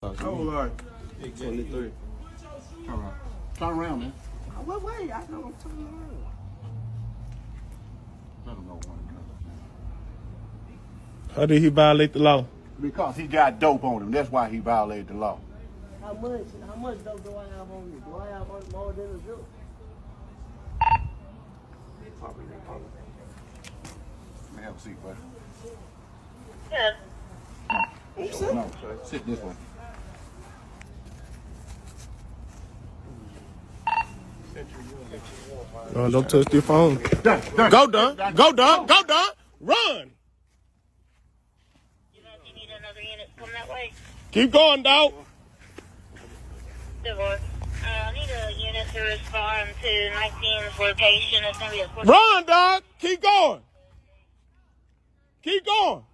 How old are you? 23. All right. Turn around, man. What way? I know I'm turning around. Let him know one. How did he violate the law? Because he got dope on him. That's why he violated the law. How much dope do I have on me? Do I have more than a joke? Let me have a seat, buddy. Yeah. No, sit this way. Don't touch your phone. Done. Go, Don. Go, Don. Go, Don. Run. You need another unit come that way? Keep going, dog. Divorce. I need a unit to respond to 19's location. It's going to be a quick. Run, dog. Keep going. Keep going.